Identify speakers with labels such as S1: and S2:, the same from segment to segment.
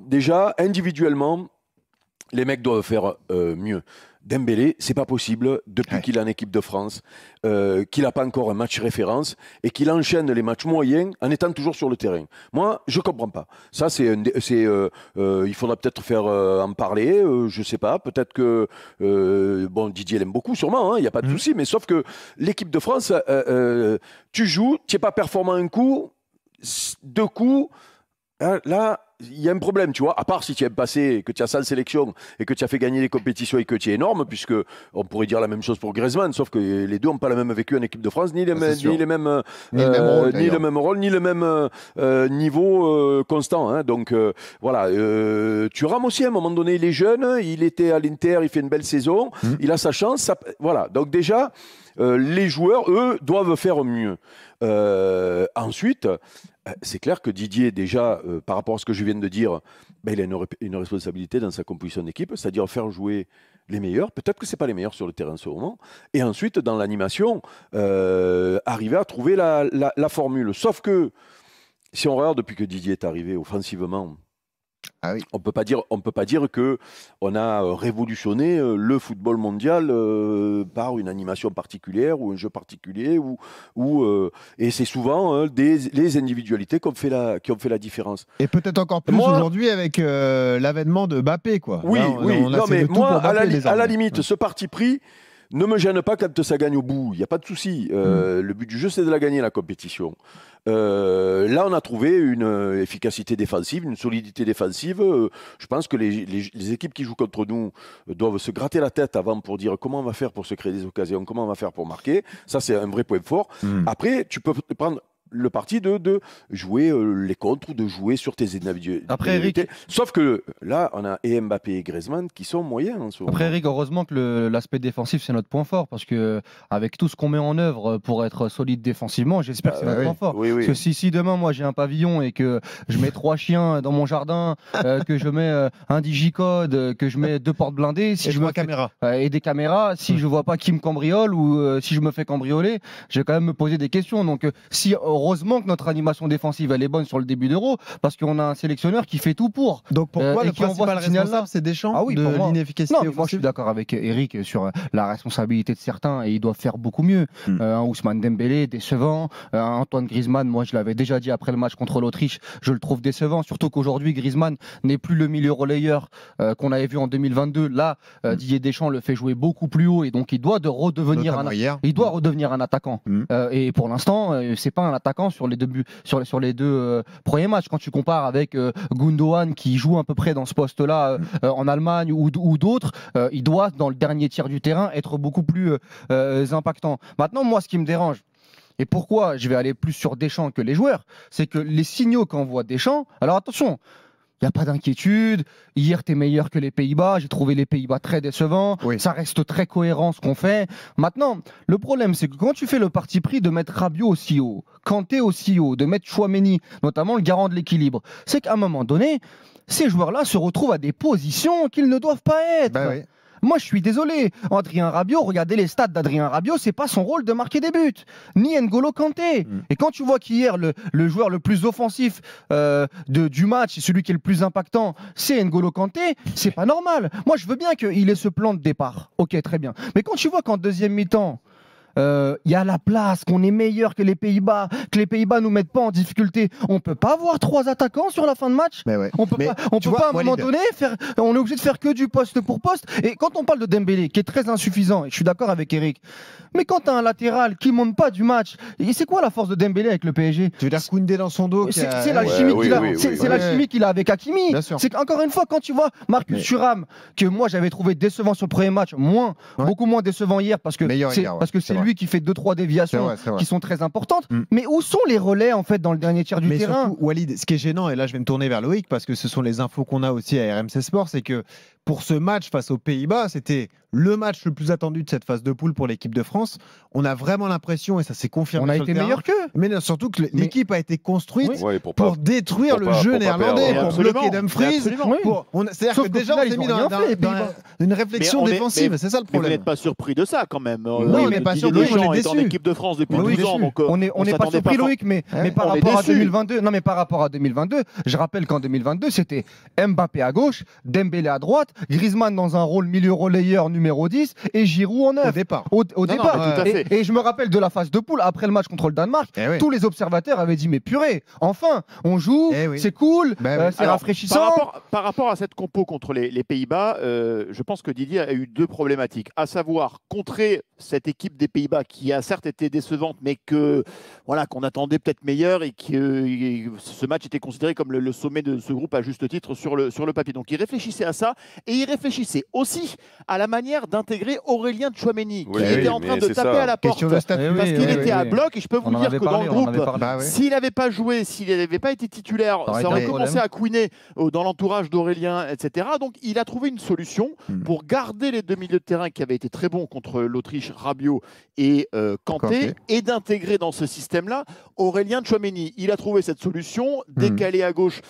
S1: déjà, individuellement, les mecs doivent faire mieux. Dembélé, c'est pas possible, depuis qu'il est en équipe de France, qu'il n'a pas encore un match référence et qu'il enchaîne les matchs moyens en étant toujours sur le terrain. Moi, je comprends pas. Ça, il faudra peut-être faire en parler, je sais pas. Peut-être que bon, Didier l'aime beaucoup, sûrement, il n'y a pas de souci. Mais sauf que l'équipe de France, tu joues, tu n'es pas performant un coup, deux coups. Là, il y a un problème, tu vois. À part si tu es passé, que tu as 100 sélections et que tu as fait gagner les compétitions et que tu es énorme, puisque on pourrait dire la même chose pour Griezmann, sauf que les deux n'ont pas le même vécu en équipe de France, ni le même rôle, ni le même niveau constant. Hein. Donc voilà. Thuram aussi, à un moment donné, il est jeune, il était à l'Inter, il fait une belle saison, il a sa chance. Voilà. Donc déjà, les joueurs, eux, doivent faire mieux. Ensuite, c'est clair que Didier, déjà, par rapport à ce que je viens de dire, il a une responsabilité dans sa composition d'équipe, c'est-à-dire faire jouer les meilleurs. Peut-être que ce n'est pas les meilleurs sur le terrain en ce moment. Et ensuite, dans l'animation, arriver à trouver la formule. Sauf que, si on regarde depuis que Didier est arrivé offensivement, on peut pas dire que on a révolutionné le football mondial par une animation particulière ou un jeu particulier et c'est souvent les individualités qui ont fait la différence.
S2: Et peut-être encore plus aujourd'hui avec l'avènement de Mbappé, quoi.
S1: Oui, mais moi à la limite, ce parti pris ne me gêne pas quand ça gagne au bout. Il n'y a pas de souci. Le but du jeu, c'est de la gagner, la compétition. Là, on a trouvé une efficacité défensive, une solidité défensive. Je pense que les équipes qui jouent contre nous doivent se gratter la tête avant pour dire comment on va faire pour se créer des occasions, comment on va faire pour marquer. Ça, c'est un vrai point fort. Après, tu peux prendre le parti de jouer les contres ou de jouer sur tes individualités.
S3: Après, Eric...
S1: Sauf que là, on a et Mbappé et Griezmann qui sont moyens en ce moment.
S3: Après, Eric, heureusement que l'aspect défensif, c'est notre point fort, parce que avec tout ce qu'on met en œuvre pour être solide défensivement, j'espère que c'est notre point fort. Parce que si demain, moi, j'ai un pavillon et que je mets 3 chiens dans mon jardin, que je mets un digicode, que je mets 2 portes blindées, si et des caméras, si je vois pas qui me cambriole ou si je me fais cambrioler, je vais quand même me poser des questions. Donc, si heureusement que notre animation défensive elle est bonne sur le début d'Euro, parce qu'on a un sélectionneur qui fait tout pour.
S2: Donc pourquoi le principal responsable c'est Deschamps de l'inefficacité offensive?
S3: Moi je suis d'accord avec Eric sur la responsabilité de certains et ils doivent faire beaucoup mieux. Ousmane Dembélé, décevant. Antoine Griezmann, moi je l'avais déjà dit après le match contre l'Autriche, je le trouve décevant, surtout qu'aujourd'hui Griezmann n'est plus le milieu relayeur qu'on avait vu en 2022. Là, Didier Deschamps le fait jouer beaucoup plus haut et donc il doit redevenir un attaquant. Et pour l'instant, c'est pas un attaquant sur les deux premiers matchs. Quand tu compares avec Gundogan qui joue à peu près dans ce poste-là en Allemagne ou d'autres, il doit dans le dernier tiers du terrain être beaucoup plus impactant. Maintenant, moi, ce qui me dérange, et pourquoi je vais aller plus sur Deschamps que les joueurs, c'est que les signaux qu'envoie Deschamps. Alors attention. Il n'y a pas d'inquiétude. Hier, tu es meilleur que les Pays-Bas. J'ai trouvé les Pays-Bas très décevants. Ça reste très cohérent ce qu'on fait. Maintenant, le problème, c'est que quand tu fais le parti pris de mettre Rabiot aussi haut, Kanté aussi haut, de mettre Chouameni, notamment le garant de l'équilibre, c'est qu'à un moment donné, ces joueurs-là se retrouvent à des positions qu'ils ne doivent pas être. Moi, je suis désolé. Adrien Rabiot, regardez les stats d'Adrien Rabiot, c'est pas son rôle de marquer des buts. Ni N'Golo Kanté. Et quand tu vois qu'hier, le joueur le plus offensif du match, celui qui est le plus impactant, c'est N'Golo Kanté, c'est pas normal. Moi, je veux bien qu'il ait ce plan de départ. Ok, très bien. Mais quand tu vois qu'en deuxième mi-temps, il y a la place, qu'on est meilleur que les Pays-Bas nous mettent pas en difficulté. On peut pas avoir 3 attaquants sur la fin de match. On peut pas à un moment donné on est obligé de faire que du poste pour poste. Et quand on parle de Dembélé, qui est très insuffisant, et je suis d'accord avec Eric, mais quand tu as un latéral qui monte pas du match, c'est quoi la force de Dembélé avec le PSG?
S2: Tu veux dire Koundé dans son dos?
S3: C'est la chimie qu'il a avec Hakimi. C'est qu'encore une fois, quand tu vois Marcus Thuram, que moi j'avais trouvé décevant sur le premier match, beaucoup moins décevant hier parce que c'est lui qui fait 2-3 déviations qui sont très importantes. Mais où sont les relais en fait dans le dernier tiers du terrain?
S2: Surtout, Walid, ce qui est gênant, et là je vais me tourner vers Loïc parce que ce sont les infos qu'on a aussi à RMC Sport, c'est que pour ce match face aux Pays-Bas, c'était le match le plus attendu de cette phase de poule pour l'équipe de France. On a vraiment l'impression, et ça s'est confirmé,
S3: on a été meilleur qu'eux.
S2: Mais surtout que l'équipe a été construite pour détruire le jeu néerlandais, pour bloquer Dumfries. C'est-à-dire que déjà on s'est mis dans une réflexion défensive, c'est ça le problème.
S4: Vous n'êtes pas surpris de ça quand même.
S2: Oui, mais pas surpris.
S4: Deschamps est en équipe de France depuis 12 ans. Donc,
S3: on n'est pas surpris, Loïc, mais par rapport à 2022, non, mais par rapport à 2022, je rappelle qu'en 2022, c'était Mbappé à gauche, Dembélé à droite, Griezmann dans un rôle milieu relayeur numéro 10 et Giroud en 9.
S2: Au départ.
S3: Au départ.
S4: Non, tout à fait.
S3: Et je me rappelle de la phase de poule, après le match contre le Danemark, tous les observateurs avaient dit mais purée, enfin, on joue, c'est cool, c'est rafraîchissant.
S4: Par rapport à cette compo contre les Pays-Bas, je pense que Didier a eu deux problématiques, à savoir contrer cette équipe des Pays-Bas qui a certes été décevante, mais qu'on attendait peut-être meilleure et que ce match était considéré comme le sommet de ce groupe à juste titre sur le papier. Donc il réfléchissait à ça et il réfléchissait aussi à la manière d'intégrer Aurélien Tchouaméni qui était en train de taper à la porte parce qu'il était à bloc et je peux vous dire que dans le groupe, s'il n'avait pas joué, s'il n'avait pas été titulaire, ça aurait commencé à couiner dans l'entourage d'Aurélien, etc. Donc il a trouvé une solution pour garder les deux milieux de terrain qui avaient été très bons contre l'Autriche, Rabiot et Kanté, et d'intégrer dans ce système-là Aurélien Tchouaméni. Il a trouvé cette solution, décalé à gauche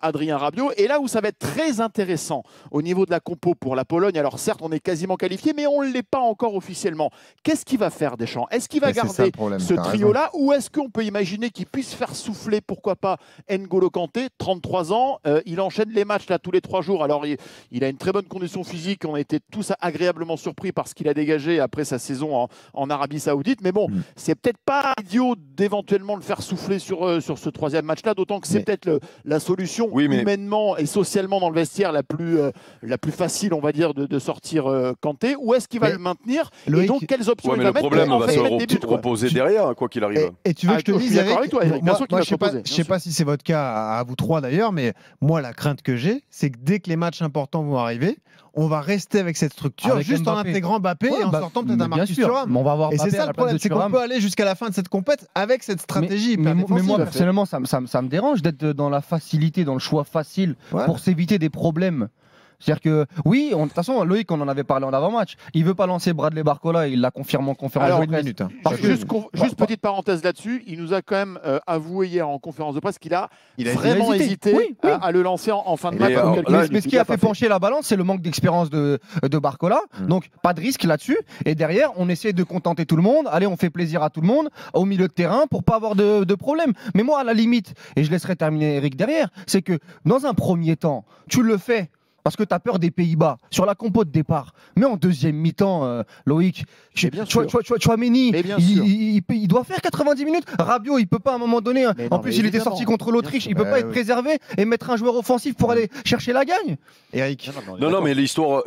S4: Adrien Rabiot, et là où ça va être très intéressant au niveau de la compo pour la Pologne, alors certes on est quasiment qualifié, mais on ne l'est pas encore officiellement. Qu'est-ce qu'il va faire Deschamps? Est-ce qu'il va garder ce trio-là, ou est-ce qu'on peut imaginer qu'il puisse faire souffler, pourquoi pas, N'Golo Kanté, 33 ans, il enchaîne les matchs là tous les 3 jours, alors il a une très bonne condition physique, on a été tous agréablement surpris par ce qu'il a dégagé après sa saison en Arabie Saoudite, mais bon, c'est peut-être pas idiot d'éventuellement le faire souffler sur ce 3e match-là, d'autant que c'est peut-être la solution humainement et socialement dans le vestiaire la plus facile, on va dire, de sortir Kanté, ou est-ce qu'il va le maintenir, et donc quelles options il va mettre?
S1: Le problème va se reposer derrière, quoi qu'il arrive.
S2: Et tu veux que je te dise,
S4: d'accord avec toi, Eric, bien sûr qu'il va se reposer.
S2: Je ne sais pas si c'est votre cas à vous trois d'ailleurs, mais moi la crainte que j'ai, c'est que dès que les matchs importants vont arriver, on va rester avec cette structure juste en intégrant Mbappé et en sortant peut-être un Marcus Thuram.
S3: On va avoir
S2: et c'est ça le problème, c'est qu'on peut aller jusqu'à la fin de cette compète avec cette stratégie.
S3: Mais moi personnellement, ça me dérange d'être dans la facilité, dans le choix facile pour s'éviter des problèmes. C'est-à-dire que, oui, de toute façon, Loïc, on en avait parlé en avant-match, il ne veut pas lancer Bradley Barcola, il l'a confirmé en conférence de presse.
S4: Juste petite parenthèse là-dessus, il nous a quand même avoué hier en conférence de presse qu'il a vraiment hésité à le lancer en fin de match.
S3: Mais ce qui a fait pencher la balance, c'est le manque d'expérience de Barcola. Donc, pas de risque là-dessus. Et derrière, on essaie de contenter tout le monde. Allez, on fait plaisir à tout le monde au milieu de terrain pour ne pas avoir de problème. Mais moi, à la limite, et je laisserai terminer Eric derrière, c'est que dans un premier temps, tu le fais parce que tu as peur des Pays-Bas sur la compo de départ. Mais en deuxième mi-temps, Loïc, Tchouaméni, il doit faire 90 minutes. Rabiot, il ne peut pas à un moment donné. En plus, il était sorti contre l'Autriche. Il ne peut pas être préservé et mettre un joueur offensif pour aller chercher la gagne.
S2: Eric.
S1: Non, mais l'histoire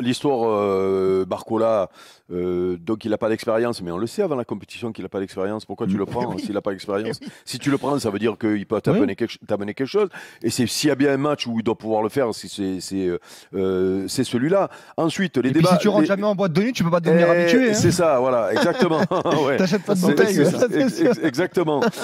S1: Barcola, donc il n'a pas d'expérience. Mais on le sait avant la compétition qu'il n'a pas d'expérience. Pourquoi tu le prends s'il n'a pas d'expérience? Si tu le prends, ça veut dire qu'il peut t'amener quelque chose. Et s'il y a bien un match où il doit pouvoir le faire, c'est celui-là. Ensuite, les débats.
S3: Si tu rentres jamais en boîte de nuit, tu peux pas devenir habitué.
S1: C'est ça, voilà, exactement.
S2: T'achètes pas de bouteille.
S1: Exactement.